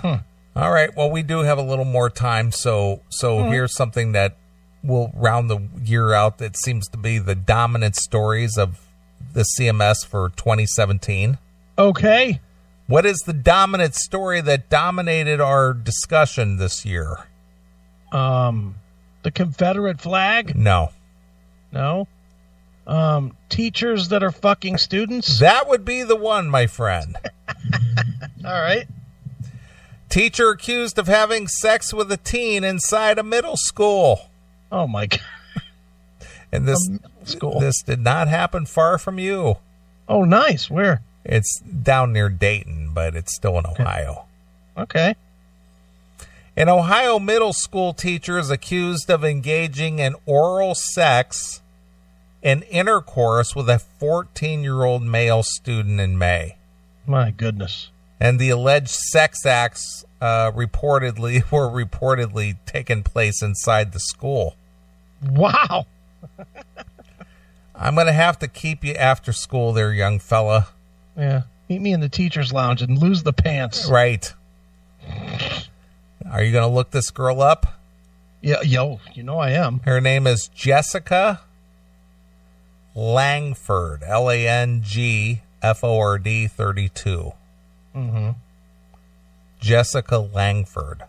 All right. Well, we do have a little more time, so here's something that will round the year out that seems to be the dominant stories of the CMS for 2017. Okay. What is the dominant story that dominated our discussion this year? The Confederate flag? No. No? Teachers that are fucking students? That would be the one, my friend. All right. Teacher accused of having sex with a teen inside a middle school. Oh, my God. And this did not happen far from you. Oh, nice. Where? It's down near Dayton, but it's still in Ohio. Okay. An Ohio middle school teacher is accused of engaging in oral sex and intercourse with a 14-year-old male student in May. My goodness. And the alleged sex acts were reportedly taking place inside the school. Wow. I'm going to have to keep you after school there, young fella. Yeah. Meet me in the teacher's lounge and lose the pants. Right. Are you going to look this girl up? Yeah, you know I am. Her name is Jessica Langford, Langford 32. Mm-hmm. Jessica Langford.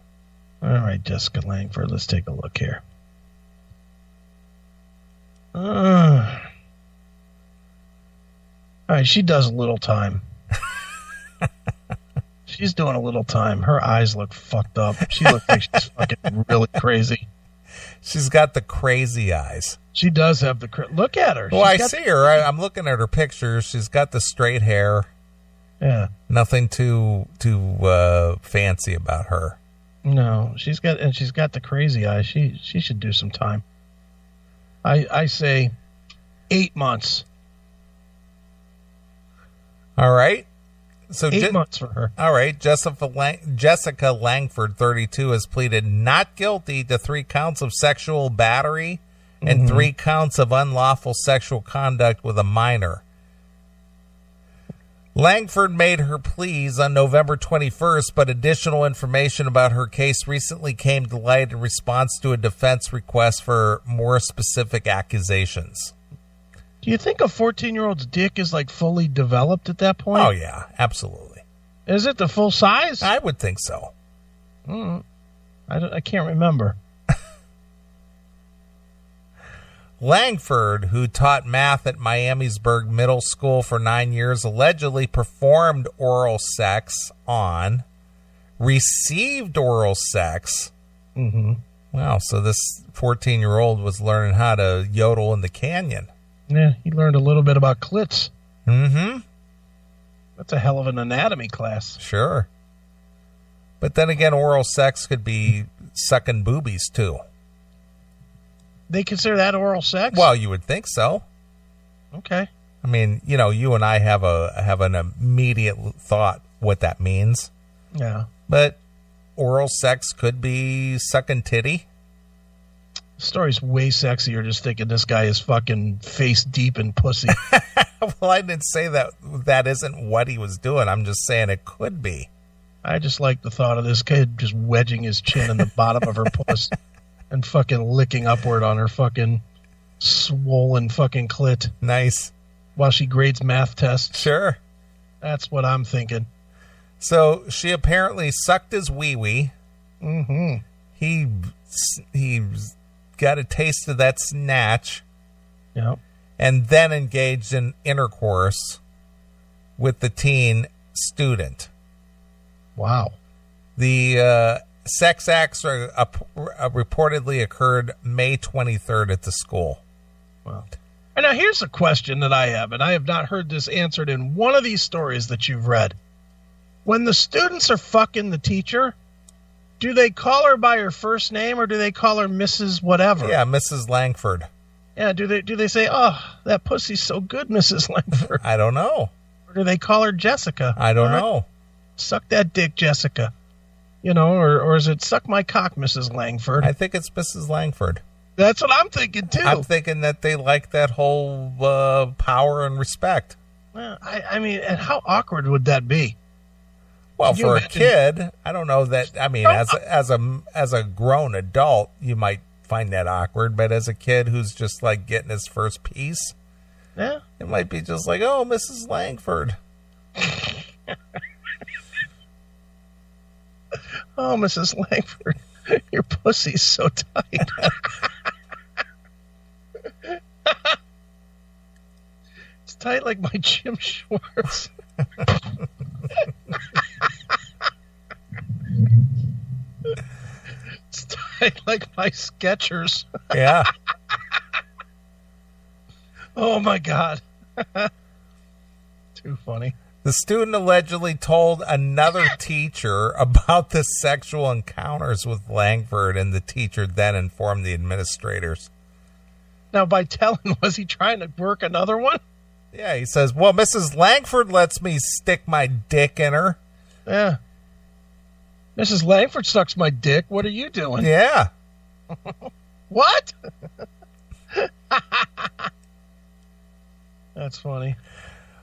All right, Jessica Langford. Let's take a look here. All right, she does a little time. She's doing a little time. Her eyes look fucked up. She looks like she's fucking really crazy. She's got the crazy eyes. She does have the... Look at her. Well, I see her. I'm looking at her pictures. She's got the straight hair. Yeah. Nothing too fancy about her. No, she's got the crazy eyes. She should do some time. I say 8 months. All right. So 8 months for her. All right. Jessica Langford, 32, has pleaded not guilty to 3 counts of sexual battery and 3 counts of unlawful sexual conduct with a minor. Langford made her pleas on November 21st, but additional information about her case recently came to light in response to a defense request for more specific accusations. Do you think a 14-year-old's dick is like fully developed at that point? Oh, yeah, absolutely. Is it the full size? I would think so. I can't remember. Langford, who taught math at Miamisburg Middle School for 9 years, allegedly performed oral sex on, received oral sex. Mm-hmm. Wow, so this 14-year-old was learning how to yodel in the canyon. Yeah, he learned a little bit about clits. Mm-hmm. That's a hell of an anatomy class. Sure. But then again, oral sex could be sucking boobies, too. They consider that oral sex? Well, you would think so. Okay. I mean, you and I have an immediate thought what that means. Yeah. But oral sex could be sucking titty. The story's way sexier just thinking this guy is fucking face deep in pussy. Well, I didn't say that isn't what he was doing. I'm just saying it could be. I just like the thought of this kid just wedging his chin in the bottom of her puss and fucking licking upward on her fucking swollen fucking clit. Nice. While she grades math tests. Sure. That's what I'm thinking. So she apparently sucked his wee-wee. Mm-hmm. He got a taste of that snatch. Yep. And then engaged in intercourse with the teen student. Wow. The sex acts reportedly occurred May 23rd at the school. Wow. And now here's a question that I have, and I have not heard this answered in one of these stories that you've read. When the students are fucking the teacher, do they call her by her first name or do they call her Mrs. whatever? Yeah, Mrs. Langford. Yeah, do they say, "Oh, that pussy's so good, Mrs. Langford"? I don't know. Or do they call her Jessica? I don't know. Suck that dick, Jessica. Or is it suck my cock, Mrs. Langford? I think it's Mrs. Langford. That's what I'm thinking, too. I'm thinking that they like that whole power and respect. Well, I mean, and how awkward would that be? Well, for a kid, I don't know that. I mean, as a grown adult, you might find that awkward, but as a kid who's just like getting his first piece, yeah, it might be just like, oh, Mrs. Langford. Oh, Mrs. Langford, your pussy's so tight. It's tight like my gym shorts. It's tight like my Skechers. Yeah. Oh, my God. Too funny. The student allegedly told another teacher about the sexual encounters with Langford, and the teacher then informed the administrators. Now, by telling, was he trying to work another one? Yeah, he says, well, Mrs. Langford lets me stick my dick in her. Yeah. Mrs. Langford sucks my dick. What are you doing? Yeah. What? That's funny.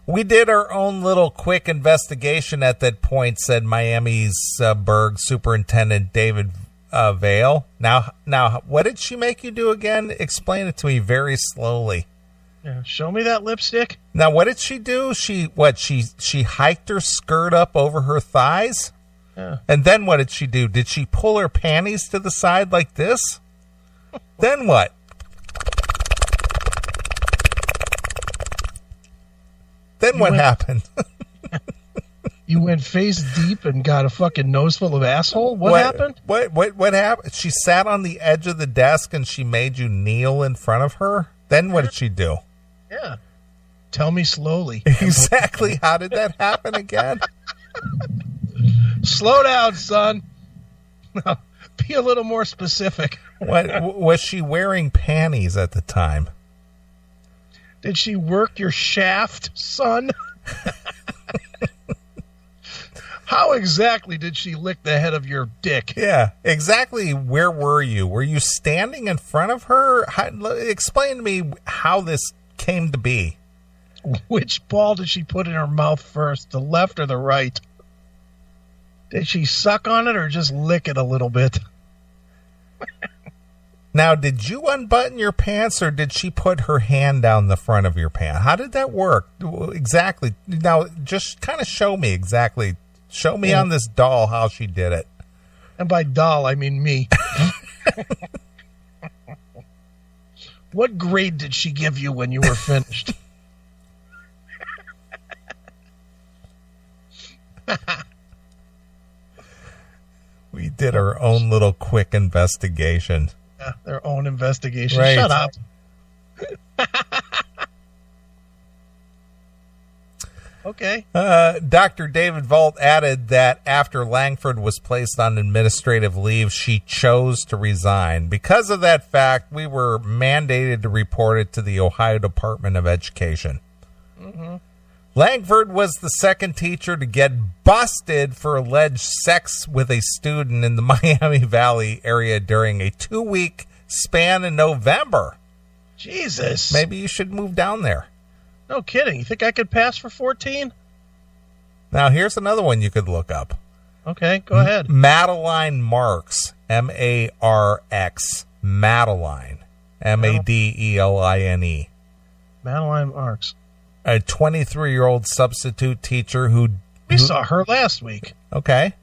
We did our own little quick investigation at that point, said Miami's Burg Superintendent David Vale. Now, what did she make you do again? Explain it to me very slowly. Yeah, show me that lipstick. Now, what did she do? She hiked her skirt up over her thighs? Yeah. And then what did she do? Did she pull her panties to the side like this? Then what? Then what happened? You went face deep and got a fucking nose full of asshole? What happened? What happened? She sat on the edge of the desk and she made you kneel in front of her? Then what did she do? Yeah. Tell me slowly. Exactly. How did that happen again? Slow down, son. No, be a little more specific. What was she wearing panties at the time? Did she work your shaft, son? How exactly did she lick the head of your dick? Yeah, exactly. Where were you? Were you standing in front of her? Explain to me how this came to be. Which ball did she put in her mouth first, the left or the right? Did she suck on it or just lick it a little bit? Now, did you unbutton your pants or did she put her hand down the front of your pants? How did that work? Exactly. Now, just kind of show me exactly. Show me on this doll how she did it. And by doll, I mean me. What grade did she give you when you were finished? We did our own little quick investigation. Yeah, their own investigation. Right. Shut up. Okay. Dr. David Vault added that after Langford was placed on administrative leave, she chose to resign. Because of that fact, we were mandated to report it to the Ohio Department of Education. Mm-hmm. Langford was the second teacher to get busted for alleged sex with a student in the Miami Valley area during a 2-week span in November. Jesus. Maybe you should move down there. No kidding. You think I could pass for 14? Now, here's another one you could look up. Okay, go ahead. Madeline Marks, M-A-R-X, Madeline, M-A-D-E-L-I-N-E. Madeline Marks. A 23-year-old substitute teacher who... We saw her last week. Okay.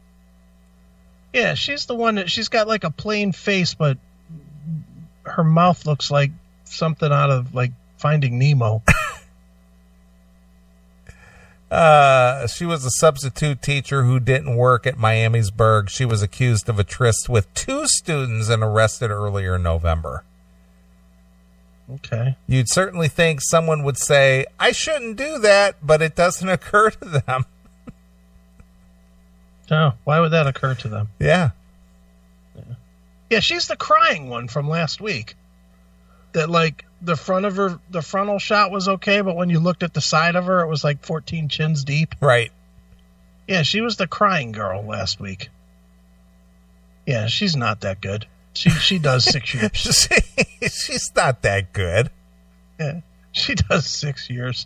Yeah, she's the one that... She's got like a plain face, but her mouth looks like something out of like Finding Nemo. She was a substitute teacher who didn't work at Miami's Burg. She was accused of a tryst with 2 students and arrested earlier in November. Okay. You'd certainly think someone would say, I shouldn't do that, but it doesn't occur to them. Oh, why would that occur to them? Yeah. Yeah, she's the crying one from last week. That like the front of her, the frontal shot was okay, but when you looked at the side of her, it was like 14 chins deep. Right. Yeah, she was the crying girl last week. Yeah, she's not that good. She does 6 years. She's not that good. Yeah, she does 6 years.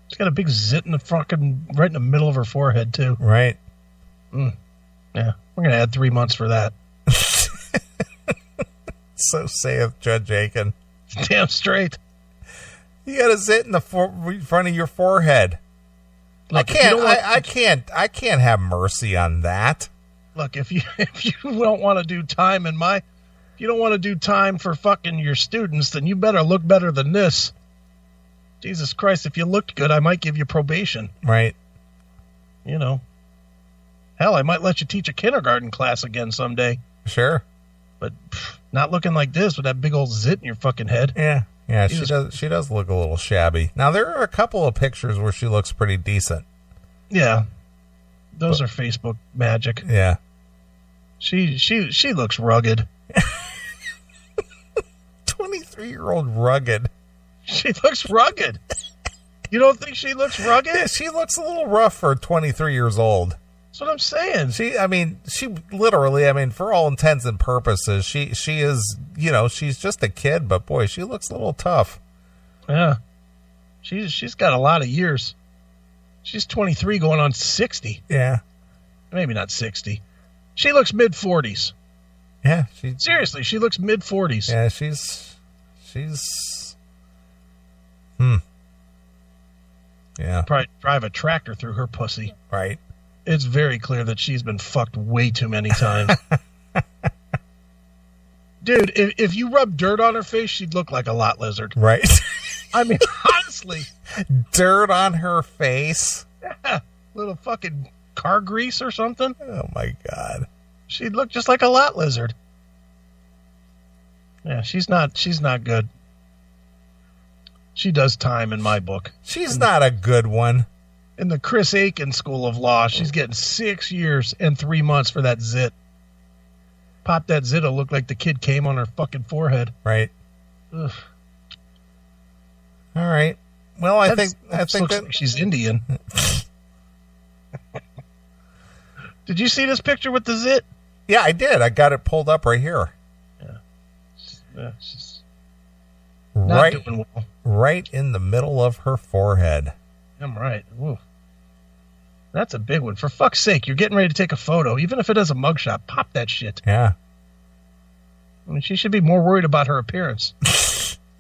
She's got a big zit in the fucking right in the middle of her forehead too. Right. Yeah, we're gonna add 3 months for that. So saith Judge Aiken. Damn straight. You got a zit in the front of your forehead. Look, I can't have mercy on that. Look, if you don't want to do time if you don't want to do time for fucking your students, then you better look better than this. Jesus Christ, if you looked good, I might give you probation. Right. You know. Hell, I might let you teach a kindergarten class again someday. Sure. But not looking like this with that big old zit in your fucking head. Yeah. Yeah, she does look a little shabby. Now, there are a couple of pictures where she looks pretty decent. Yeah. Those are Facebook magic. Yeah. She looks rugged. 23-year-old rugged. She looks rugged. You don't think she looks rugged? Yeah, she looks a little rough for 23 years old. That's what I'm saying. She literally, for all intents and purposes, she is, she's just a kid, but boy, she looks a little tough. Yeah. She's got a lot of years. She's 23 going on 60. Yeah. Maybe not 60. She looks mid-40s. Yeah. Seriously, she looks mid-40s. Yeah, she's Yeah. Probably drive a tractor through her pussy. Right. It's very clear that she's been fucked way too many times. Dude, if you rub dirt on her face, she'd look like a lot lizard. Right. Honestly. Dirt on her face? Yeah. Little fucking car grease or something. Oh, my God. She'd look just like a lot lizard. Yeah, she's not good. She does time in my book. She's not a good one. In the Chris Aiken School of Law, she's getting 6 years and 3 months for that zit. Pop that zit, it'll look like the kid came on her fucking forehead. Right. Ugh. All right. Well, I think looks like she's Indian. Did you see this picture with the zit? Yeah, I did. I got it pulled up right here. Yeah. She's not doing well. Right in the middle of her forehead. I'm right. Ooh. That's a big one. For fuck's sake, you're getting ready to take a photo. Even if it is a mugshot, pop that shit. Yeah. She should be more worried about her appearance.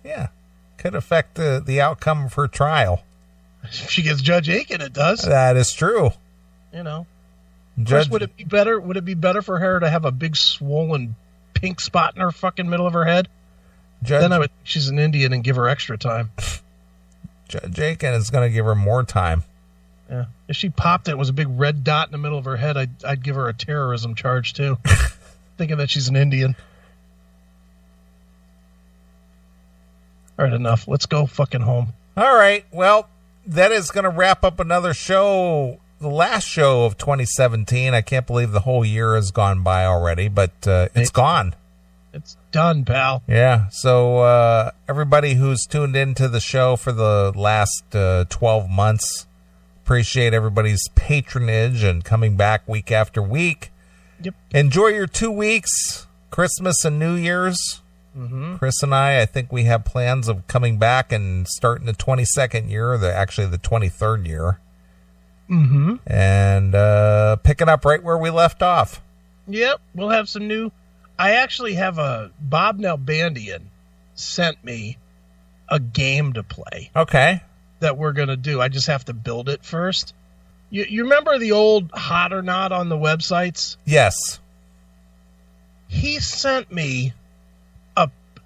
Yeah. Could affect the outcome of her trial. If she gets Judge Aiken, it does. That is true. Judge, would it be better? Would it be better for her to have a big swollen pink spot in her fucking middle of her head? Then I would think she's an Indian and give her extra time. Judge Aiken is going to give her more time. Yeah. If she popped it, was a big red dot in the middle of her head, I'd give her a terrorism charge too. Thinking that she's an Indian. All right, enough. Let's go fucking home. All right. Well, that is going to wrap up another show. The last show of 2017. I can't believe the whole year has gone by already, but it's gone. It's done, pal. Yeah. So everybody who's tuned into the show for the last 12 months, appreciate everybody's patronage and coming back week after week. Yep. Enjoy your 2 weeks, Christmas and New Year's. Mm-hmm. Chris and I think we have plans of coming back and starting the 22nd year, actually the 23rd year. Mm-hmm. And picking up right where we left off. Yep. We'll have some new... I actually have Bob Nalbandian sent me a game to play. Okay. That we're going to do. I just have to build it first. You remember the old Hot or Not on the websites? Yes. He sent me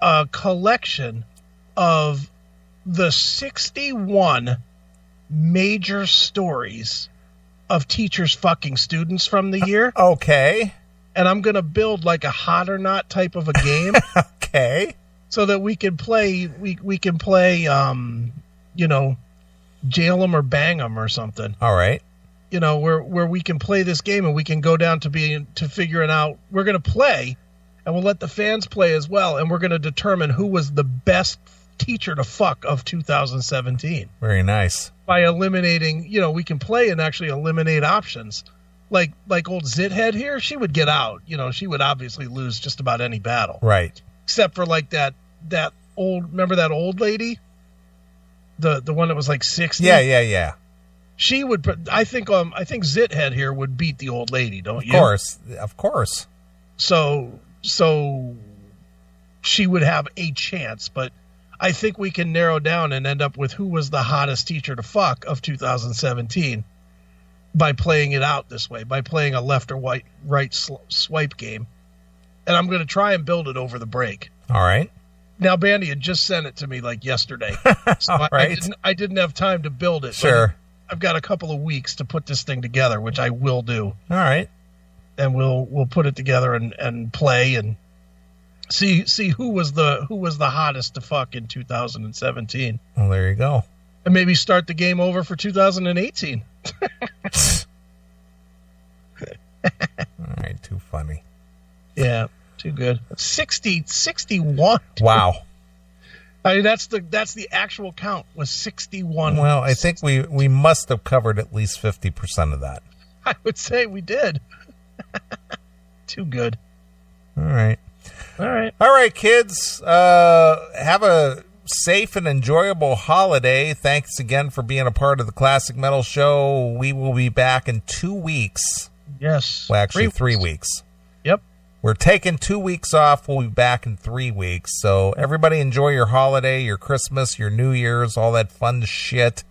a collection of the 61 major stories of teachers fucking students from the year. Okay. And I'm going to build like a Hot or Not type of a game. Okay. So that we can play, we can play, jail them or bang them or something. All right. Where we can play this game and we can go down to figuring out, we're going to play and we'll let the fans play as well. And we're going to determine who was the best teacher to fuck of 2017. Very nice. By eliminating, we can play and actually eliminate options. Like old Zithead here, she would get out. She would obviously lose just about any battle. Right. Except for like that old, remember that old lady? the one that was like 60. Yeah. She would. I think Zithead here would beat the old lady, don't you? Of course. So she would have a chance, but I think we can narrow down and end up with who was the hottest teacher to fuck of 2017 by playing it out this way, by playing a left or right swipe game. And I'm going to try and build it over the break. All right. Now, Bandy had just sent it to me like yesterday. So right. I didn't have time to build it. Sure. I've got a couple of weeks to put this thing together, which I will do. All right. And we'll put it together and play and see who was the hottest to fuck in 2017. Well, there you go. And maybe start the game over for 2018. All right, too funny. Yeah, too good. 61. Wow. I mean, that's the actual count was 61. Well, I think we must have covered at least 50% of that. I would say we did. Too good. All right. All right, kids. Have a safe and enjoyable holiday. Thanks again for being a part of the Classic Metal Show. We will be back in 2 weeks. Yes. Well, actually, 3 weeks. Yep. We're taking 2 weeks off. We'll be back in 3 weeks. So everybody enjoy your holiday, your Christmas, your New Year's, all that fun shit.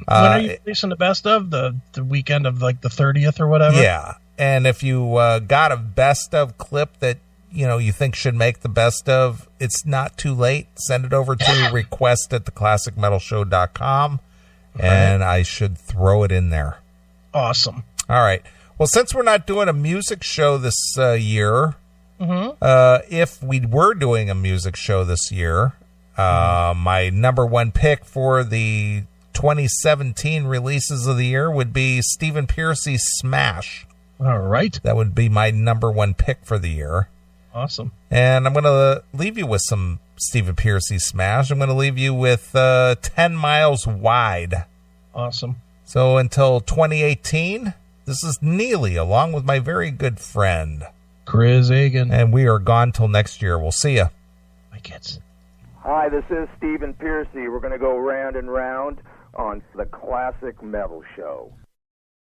When are you releasing the best of? The weekend of like the 30th or whatever? Yeah. And if you got a best of clip that you think should make the best of, it's not too late. Send it over to request@theclassicmetalshow.com and I should throw it in there. Awesome. All right. Well, since we're not doing a music show this year, if we were doing a music show this year, my number one pick for the 2017 releases of the year would be Stephen Pearcy's Smash. All right. That would be my number one pick for the year. Awesome. And I'm going to leave you with some Stephen Pearcy Smash. I'm going to leave you with 10 Miles Wide. Awesome. So until 2018, this is Neely along with my very good friend Chris Hagan. And we are gone till next year. We'll see you. My kids. Hi, this is Stephen Pearcy. We're going to go round and round on the Classic Metal Show.